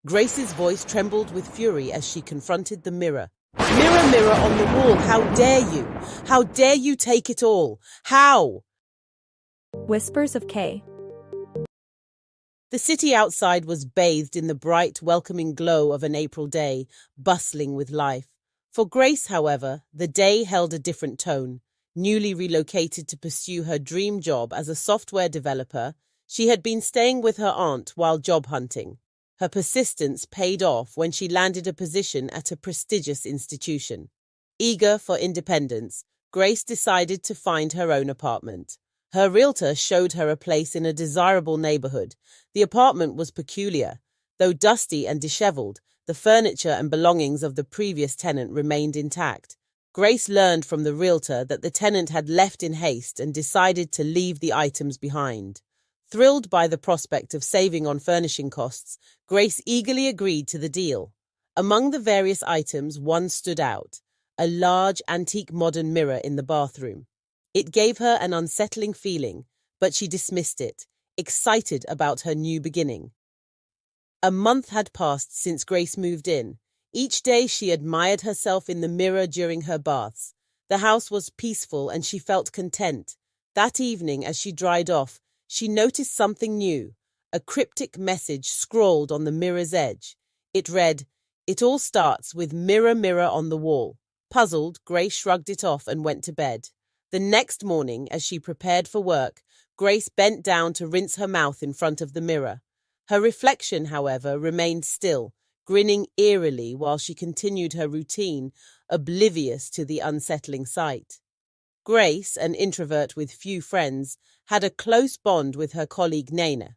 Grace's voice trembled with fury as she confronted the mirror. Mirror, mirror on the wall, how dare you? How dare you take it all? How? Whispers of K. The city outside was bathed in the bright, welcoming glow of an April day, bustling with life. For Grace, however, the day held a different tone. Newly relocated to pursue her dream job as a software developer, she had been staying with her aunt while job hunting. Her persistence paid off when she landed a position at a prestigious institution. Eager for independence, Grace decided to find her own apartment. Her realtor showed her a place in a desirable neighborhood. The apartment was peculiar. Though dusty and disheveled, the furniture and belongings of the previous tenant remained intact. Grace learned from the realtor that the tenant had left in haste and decided to leave the items behind. Thrilled by the prospect of saving on furnishing costs, Grace eagerly agreed to the deal. Among the various items, one stood out: a large antique modern mirror in the bathroom. It gave her an unsettling feeling, but she dismissed it, excited about her new beginning. A month had passed since Grace moved in. Each day she admired herself in the mirror during her baths. The house was peaceful and she felt content. That evening, as she dried off, she noticed something new, a cryptic message scrawled on the mirror's edge. It read, "It all starts with mirror, mirror on the wall." Puzzled, Grace shrugged it off and went to bed. The next morning, as she prepared for work, Grace bent down to rinse her mouth in front of the mirror. Her reflection, however, remained still, grinning eerily while she continued her routine, oblivious to the unsettling sight. Grace, an introvert with few friends, had a close bond with her colleague Naina.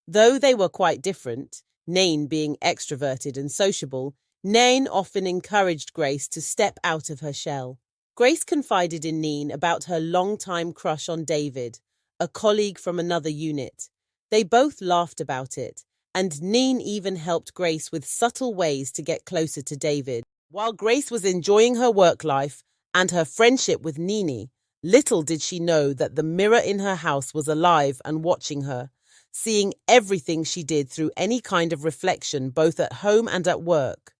Though they were quite different, Nain being extroverted and sociable, Nain often encouraged Grace to step out of her shell. Grace confided in Nain about her long-time crush on David, a colleague from another unit. They both laughed about it, and Nain even helped Grace with subtle ways to get closer to David. While Grace was enjoying her work life and her friendship with Nini, little did she know that the mirror in her house was alive and watching her, seeing everything she did through any kind of reflection both at home and at work.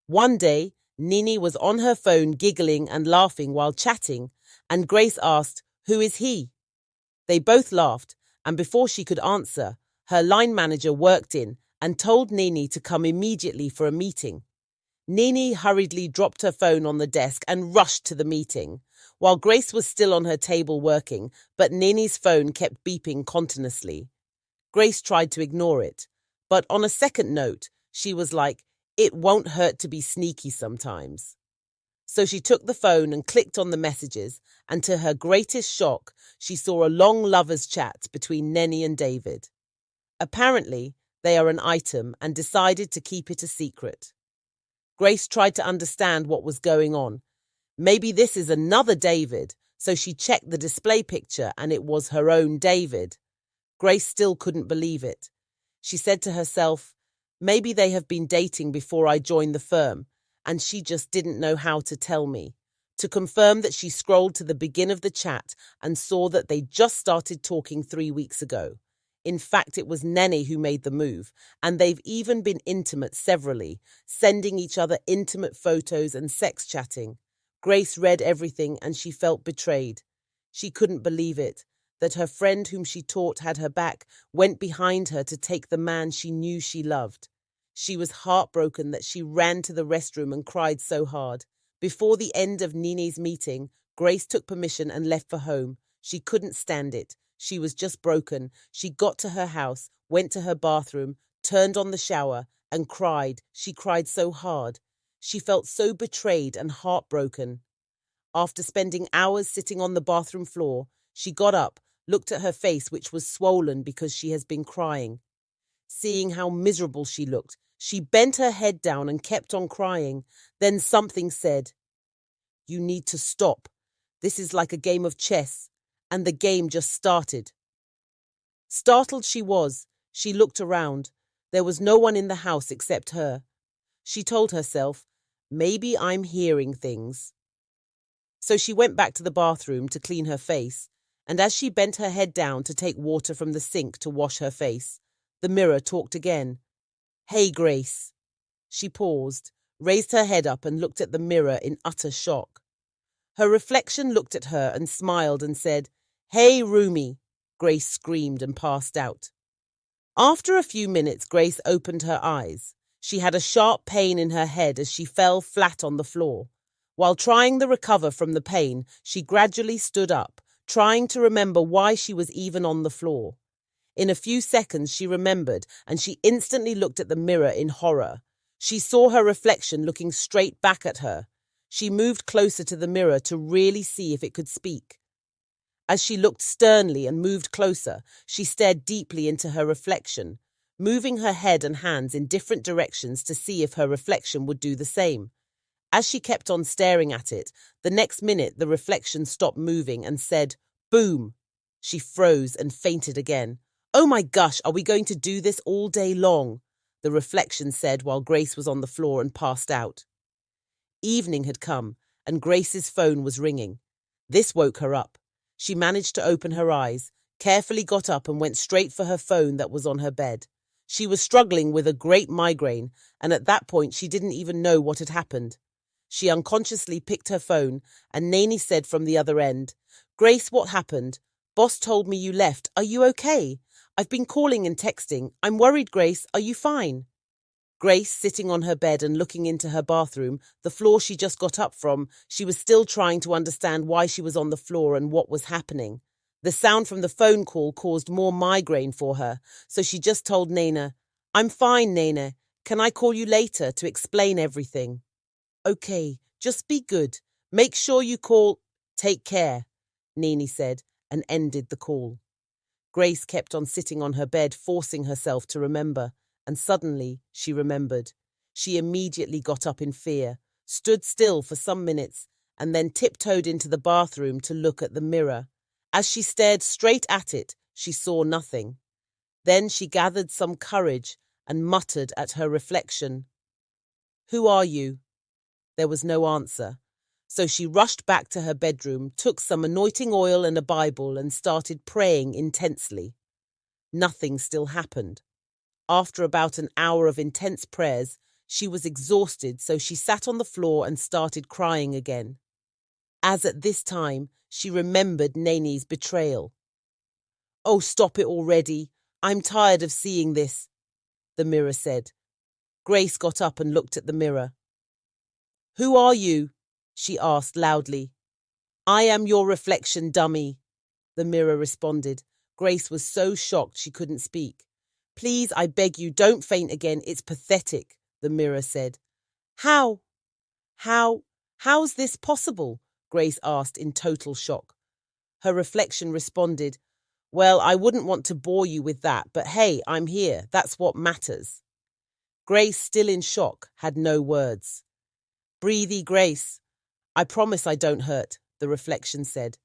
One day, Nini was on her phone giggling and laughing while chatting, and Grace asked, "Who is he?" They both laughed, and before she could answer, her line manager worked in and told Nini to come immediately for a meeting. Nini hurriedly dropped her phone on the desk and rushed to the meeting, while Grace was still on her table working, but Nini's phone kept beeping continuously. Grace tried to ignore it, but on a second note, she was like, "It won't hurt to be sneaky sometimes." So she took the phone and clicked on the messages, and to her greatest shock, she saw a long lover's chat between Nenny and David. Apparently, they are an item and decided to keep it a secret. Grace tried to understand what was going on. Maybe this is another David, so she checked the display picture and it was her own David. Grace still couldn't believe it. She said to herself, "Maybe they have been dating before I joined the firm, and she just didn't know how to tell me." To confirm that, she scrolled to the begin of the chat and saw that they just started talking 3 weeks ago. In fact, it was Nenny who made the move, and they've even been intimate severally, sending each other intimate photos and sex chatting. Grace read everything and she felt betrayed. She couldn't believe it, that her friend whom she taught had her back went behind her to take the man she knew she loved. She was heartbroken that she ran to the restroom and cried so hard. Before the end of Nini's meeting, Grace took permission and left for home. She couldn't stand it. She was just broken. She got to her house, went to her bathroom, turned on the shower, and cried. She cried so hard. She felt so betrayed and heartbroken. After spending hours sitting on the bathroom floor, she got up, looked at her face, which was swollen because she has been crying. Seeing how miserable she looked, she bent her head down and kept on crying. Then something said, "You need to stop. This is like a game of chess." And the game just started. Startled she was, she looked around. There was no one in the house except her. She told herself, "Maybe I'm hearing things." So she went back to the bathroom to clean her face, and as she bent her head down to take water from the sink to wash her face, the mirror talked again. Hey, Grace. She paused, raised her head up and looked at the mirror in utter shock. Her reflection looked at her and smiled and said, Hey, Rumi. Grace screamed and passed out. After a few minutes, Grace opened her eyes. She had a sharp pain in her head as she fell flat on the floor. While trying to recover from the pain, she gradually stood up, trying to remember why she was even on the floor. In a few seconds, she remembered, and she instantly looked at the mirror in horror. She saw her reflection looking straight back at her. She moved closer to the mirror to really see if it could speak. As she looked sternly and moved closer, she stared deeply into her reflection, moving her head and hands in different directions to see if her reflection would do the same. As she kept on staring at it, the next minute the reflection stopped moving and said, Boom! She froze and fainted again. Oh my gosh, are we going to do this all day long? The reflection said while Grace was on the floor and passed out. Evening had come, and Grace's phone was ringing. This woke her up. She managed to open her eyes, carefully got up and went straight for her phone that was on her bed. She was struggling with a great migraine, and at that point she didn't even know what had happened. She unconsciously picked her phone, and Naney said from the other end, Grace, what happened? Boss told me you left. Are you okay? I've been calling and texting. I'm worried, Grace. Are you fine? Grace, sitting on her bed and looking into her bathroom, the floor she just got up from, she was still trying to understand why she was on the floor and what was happening. The sound from the phone call caused more migraine for her, so she just told Nana, I'm fine, Nana. Can I call you later to explain everything? Okay, just be good. Make sure you call. Take care, Nene said, and ended the call. Grace kept on sitting on her bed, forcing herself to remember. And suddenly she remembered. She immediately got up in fear, stood still for some minutes, and then tiptoed into the bathroom to look at the mirror. As she stared straight at it, she saw nothing. Then she gathered some courage and muttered at her reflection. Who are you? There was no answer. So she rushed back to her bedroom, took some anointing oil and a Bible, and started praying intensely. Nothing still happened. After about an hour of intense prayers, she was exhausted, so she sat on the floor and started crying again. As at this time, she remembered Nene's betrayal. Oh, stop it already. I'm tired of seeing this, the mirror said. Grace got up and looked at the mirror. Who are you? She asked loudly. I am your reflection, dummy, the mirror responded. Grace was so shocked she couldn't speak. Please, I beg you, don't faint again. It's pathetic, the mirror said. How's this possible? Grace asked in total shock. Her reflection responded, Well, I wouldn't want to bore you with that, but hey, I'm here. That's what matters. Grace, still in shock, had no words. Breathe, Grace. I promise I don't hurt, the reflection said.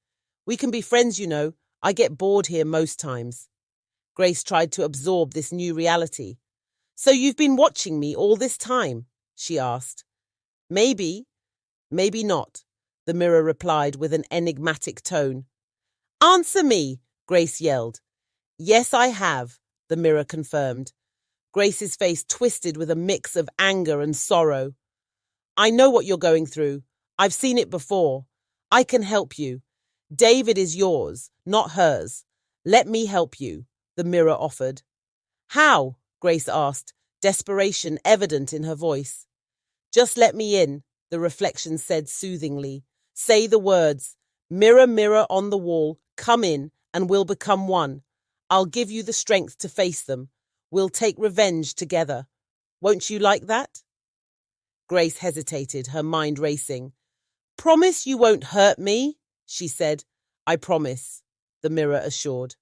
We can be friends, you know. I get bored here most times. Grace tried to absorb this new reality. So you've been watching me all this time? She asked. Maybe, maybe not, the mirror replied with an enigmatic tone. Answer me, Grace yelled. Yes, I have, the mirror confirmed. Grace's face twisted with a mix of anger and sorrow. I know what you're going through. I've seen it before. I can help you. David is yours, not hers. Let me help you, the mirror offered. How? Grace asked, desperation evident in her voice. Just let me in, the reflection said soothingly. Say the words, mirror, mirror on the wall, come in and we'll become one. I'll give you the strength to face them. We'll take revenge together. Won't you like that? Grace hesitated, her mind racing. Promise you won't hurt me, she said. I promise, the mirror assured.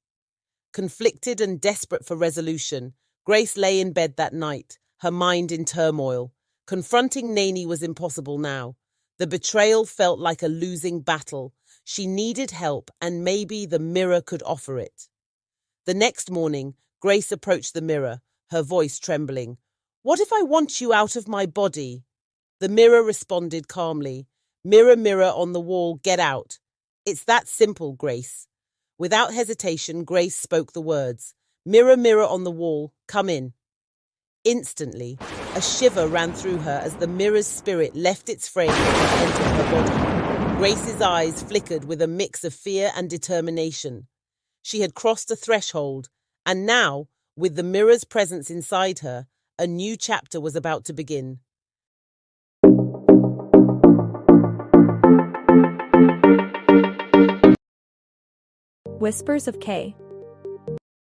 Conflicted and desperate for resolution, Grace lay in bed that night, her mind in turmoil. Confronting Naney was impossible now. The betrayal felt like a losing battle. She needed help, and maybe the mirror could offer it. The next morning, Grace approached the mirror, her voice trembling. What if I want you out of my body? The mirror responded calmly. Mirror, mirror on the wall, get out. It's that simple, Grace. Without hesitation, Grace spoke the words. Mirror, mirror on the wall, come in. Instantly, a shiver ran through her as the mirror's spirit left its frame and entered her body. Grace's eyes flickered with a mix of fear and determination. She had crossed a threshold, and now, with the mirror's presence inside her, a new chapter was about to begin. Whispers of K.